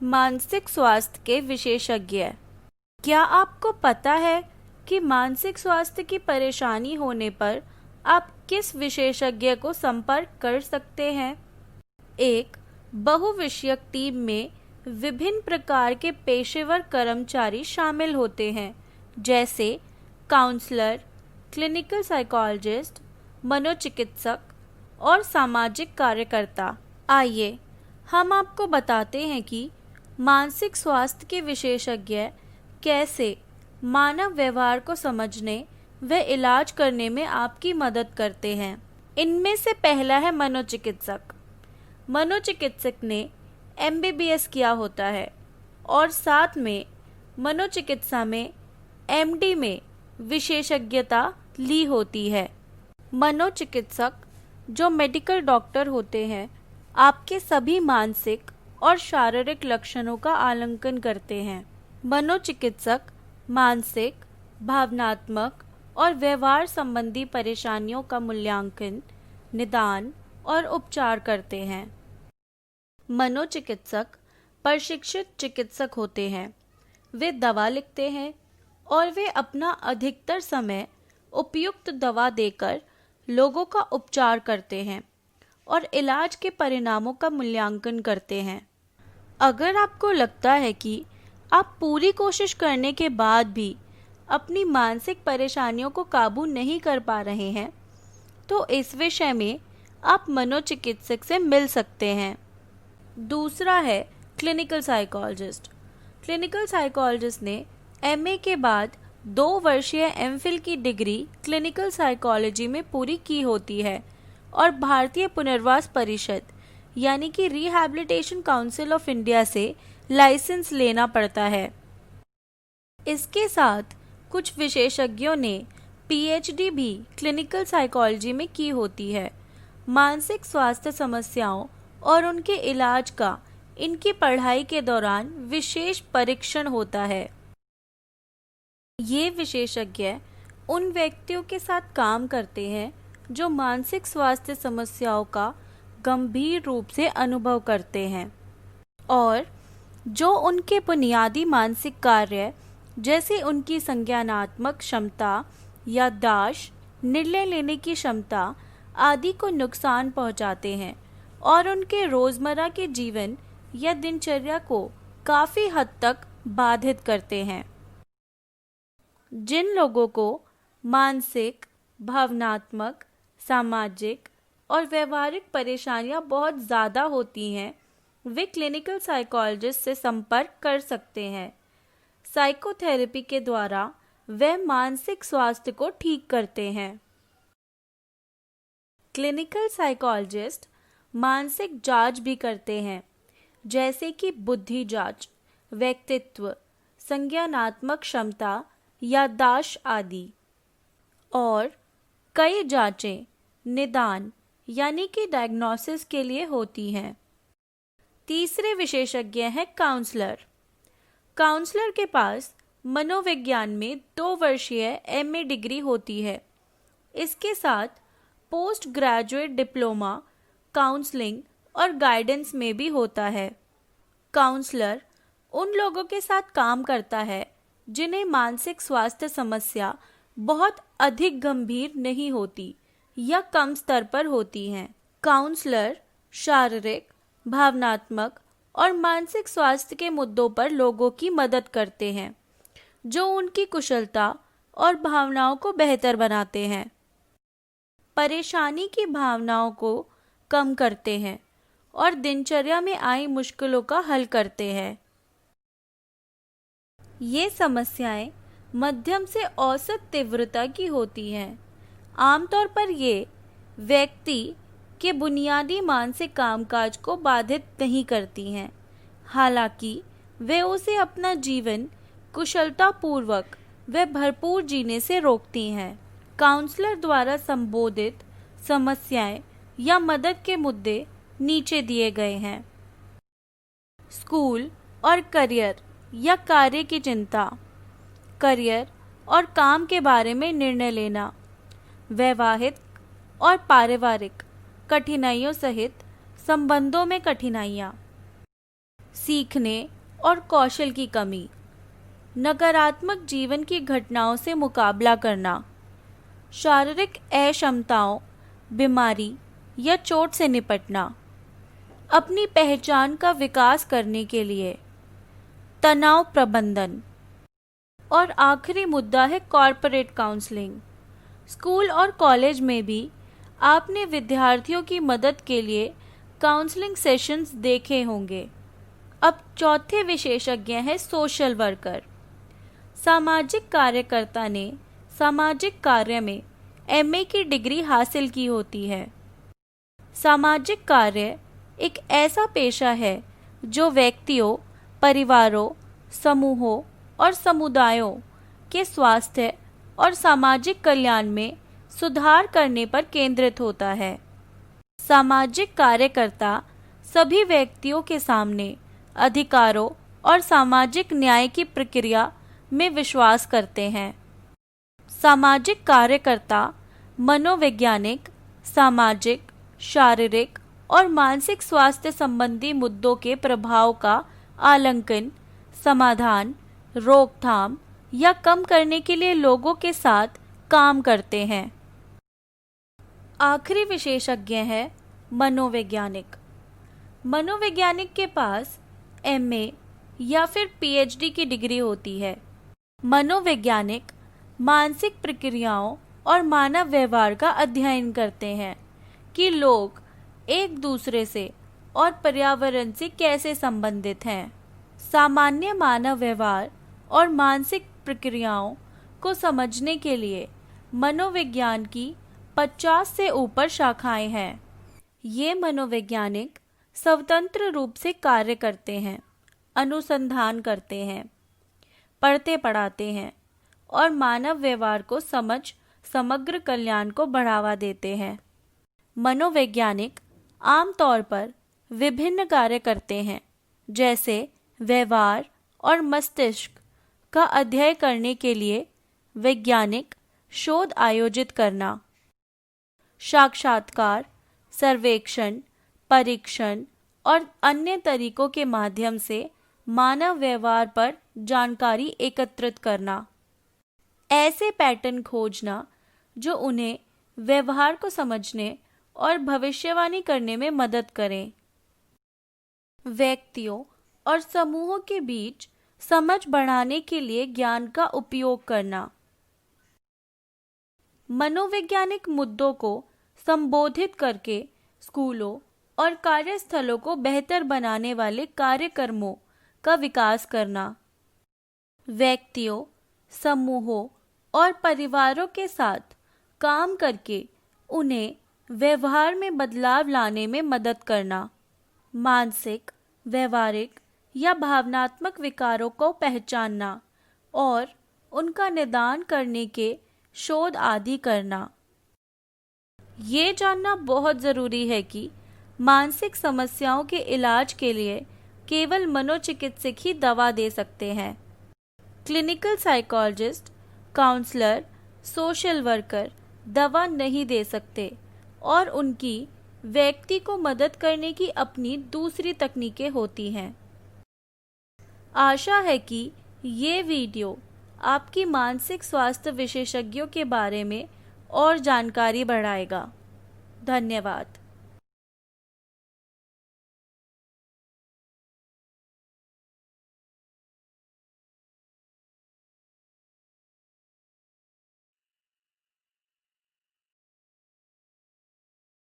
मानसिक स्वास्थ्य के विशेषज्ञ। क्या आपको पता है कि मानसिक स्वास्थ्य की परेशानी होने पर आप किस विशेषज्ञ को संपर्क कर सकते हैं? एक बहुविषयक टीम में विभिन्न प्रकार के पेशेवर कर्मचारी शामिल होते हैं, जैसे काउंसलर, क्लिनिकल साइकोलॉजिस्ट, मनोचिकित्सक और सामाजिक कार्यकर्ता। आइए हम आपको बताते हैं कि मानसिक स्वास्थ्य के विशेषज्ञ कैसे मानव व्यवहार को समझने व इलाज करने में आपकी मदद करते हैं। इनमें से पहला है मनोचिकित्सक। मनोचिकित्सक ने MBBS किया होता है और साथ में मनोचिकित्सा में MD में विशेषज्ञता ली होती है। मनोचिकित्सक जो मेडिकल डॉक्टर होते हैं, आपके सभी मानसिक और शारीरिक लक्षणों का आकलन करते हैं। मनोचिकित्सक मानसिक, भावनात्मक और व्यवहार संबंधी परेशानियों का मूल्यांकन, निदान और उपचार करते हैं। मनोचिकित्सक प्रशिक्षित चिकित्सक होते हैं। वे दवा लिखते हैं और वे अपना अधिकतर समय उपयुक्त दवा देकर लोगों का उपचार करते हैं और इलाज के परिणामों का मूल्यांकन करते हैं। अगर आपको लगता है कि आप पूरी कोशिश करने के बाद भी अपनी मानसिक परेशानियों को काबू नहीं कर पा रहे हैं, तो इस विषय में आप मनोचिकित्सक से मिल सकते हैं। दूसरा है क्लिनिकल साइकोलॉजिस्ट। क्लिनिकल साइकोलॉजिस्ट ने MA के बाद 2 वर्षीय MPhil की डिग्री क्लिनिकल साइकोलॉजी में पूरी की होती है और भारतीय पुनर्वास परिषद यानी कि रिहैबिलिटेशन काउंसिल ऑफ इंडिया से लाइसेंस लेना पड़ता है। इसके साथ कुछ विशेषज्ञों ने PhD भी क्लिनिकल साइकोलॉजी में की होती है। मानसिक स्वास्थ्य समस्याओं और उनके इलाज का इनकी पढ़ाई के दौरान विशेष परीक्षण होता है। ये विशेषज्ञ उन व्यक्तियों के साथ काम करते हैं जो मानसिक स्वास्थ्य समस्याओं का गंभीर रूप से अनुभव करते हैं और जो उनके बुनियादी मानसिक कार्य जैसे उनकी संज्ञानात्मक क्षमता, याददाश्त, निर्णय लेने की क्षमता आदि को नुकसान पहुंचाते हैं और उनके रोजमर्रा के जीवन या दिनचर्या को काफी हद तक बाधित करते हैं। जिन लोगों को मानसिक, भावनात्मक, सामाजिक और व्यवहारिक परेशानियां बहुत ज़्यादा होती हैं, वे क्लिनिकल साइकोलॉजिस्ट से संपर्क कर सकते हैं। साइकोथेरेपी के द्वारा वे मानसिक स्वास्थ्य को ठीक करते हैं। क्लिनिकल साइकोलॉजिस्ट मानसिक जांच भी करते हैं, जैसे कि बुद्धि जांच, व्यक्तित्व, संज्ञानात्मक क्षमता, याददाश्त आदि। और कई जांचें निदान यानी कि डायग्नोसिस के लिए होती हैं। तीसरे विशेषज्ञ हैं काउंसलर। काउंसलर के पास मनोविज्ञान में 2 वर्षीय MA डिग्री होती है। इसके साथ पोस्ट ग्रेजुएट डिप्लोमा काउंसलिंग और गाइडेंस में भी होता है। काउंसलर उन लोगों के साथ काम करता है जिन्हें मानसिक स्वास्थ्य समस्या बहुत अधिक गंभीर नहीं होती या कम स्तर पर होती हैं। काउंसलर शारीरिक, भावनात्मक और मानसिक स्वास्थ्य के मुद्दों पर लोगों की मदद करते हैं, जो उनकी कुशलता और भावनाओं को बेहतर बनाते हैं, परेशानी की भावनाओं को कम करते हैं और दिनचर्या में आई मुश्किलों का हल करते हैं। ये समस्याएं मध्यम से औसत तीव्रता की होती हैं। आमतौर पर ये व्यक्ति के बुनियादी मानसिक कामकाज को बाधित नहीं करती हैं, हालांकि वे उसे अपना जीवन कुशलतापूर्वक व भरपूर जीने से रोकती हैं। काउंसलर द्वारा संबोधित समस्याएं या मदद के मुद्दे नीचे दिए गए हैं। स्कूल और करियर या कार्य की चिंता, करियर और काम के बारे में निर्णय लेना, वैवाहिक और पारिवारिक कठिनाइयों सहित संबंधों में कठिनाइयाँ, सीखने और कौशल की कमी, नकारात्मक जीवन की घटनाओं से मुकाबला करना, शारीरिक अक्षमताओं, बीमारी या चोट से निपटना, अपनी पहचान का विकास करने के लिए तनाव प्रबंधन। और आखिरी मुद्दा है कॉर्पोरेट काउंसलिंग। स्कूल और कॉलेज में भी आपने विद्यार्थियों की मदद के लिए काउंसलिंग सेशंस देखे होंगे। अब चौथे विशेषज्ञ हैं सोशल वर्कर। सामाजिक कार्यकर्ता ने सामाजिक कार्य में एमए की डिग्री हासिल की होती है। सामाजिक कार्य एक ऐसा पेशा है जो व्यक्तियों, परिवारों, समूहों और समुदायों के स्वास्थ्य और सामाजिक कल्याण में सुधार करने पर केंद्रित होता है। सामाजिक कार्यकर्ता सभी व्यक्तियों के सामने अधिकारों और सामाजिक न्याय की प्रक्रिया में विश्वास करते हैं। सामाजिक कार्यकर्ता मनोवैज्ञानिक, सामाजिक, शारीरिक और मानसिक स्वास्थ्य संबंधी मुद्दों के प्रभाव का आकलन, समाधान, रोकथाम या कम करने के लिए लोगों के साथ काम करते हैं। आखिरी विशेषज्ञ है मनोवैज्ञानिक। मनोवैज्ञानिक के पास एमए या फिर पीएचडी की डिग्री होती है। मनोवैज्ञानिक मानसिक प्रक्रियाओं और मानव व्यवहार का अध्ययन करते हैं कि लोग एक दूसरे से और पर्यावरण से कैसे संबंधित हैं। सामान्य मानव व्यवहार और मानसिक प्रक्रियाओं को समझने के लिए मनोविज्ञान की 50 से ऊपर शाखाएं हैं। ये मनोवैज्ञानिक स्वतंत्र रूप से कार्य करते हैं, अनुसंधान करते हैं, पढ़ते पढ़ाते हैं और मानव व्यवहार को समग्र कल्याण को बढ़ावा देते हैं। मनोवैज्ञानिक आमतौर पर विभिन्न कार्य करते हैं, जैसे व्यवहार और मस्तिष्क का अध्ययन करने के लिए वैज्ञानिक शोध आयोजित करना, साक्षात्कार, सर्वेक्षण, परीक्षण और अन्य तरीकों के माध्यम से मानव व्यवहार पर जानकारी एकत्रित करना, ऐसे पैटर्न खोजना जो उन्हें व्यवहार को समझने और भविष्यवाणी करने में मदद करें। व्यक्तियों और समूहों के बीच समझ बढ़ाने के लिए ज्ञान का उपयोग करना। मनोवैज्ञानिक मुद्दों को संबोधित करके स्कूलों और कार्यस्थलों को बेहतर बनाने वाले कार्यक्रमों का विकास करना। व्यक्तियों, समूहों और परिवारों के साथ काम करके उन्हें व्यवहार में बदलाव लाने में मदद करना। मानसिक, व्यवहारिक या भावनात्मक विकारों को पहचानना और उनका निदान करने के शोध आदि करना। ये जानना बहुत ज़रूरी है कि मानसिक समस्याओं के इलाज के लिए केवल मनोचिकित्सक ही दवा दे सकते हैं। Clinical psychologist, counsellor, social worker दवा नहीं दे सकते और उनकी व्यक्ति को मदद करने की अपनी दूसरी तकनीकें होती हैं। आशा है कि ये वीडियो आपकी मानसिक स्वास्थ्य विशेषज्ञों के बारे में और जानकारी बढ़ाएगा। धन्यवाद।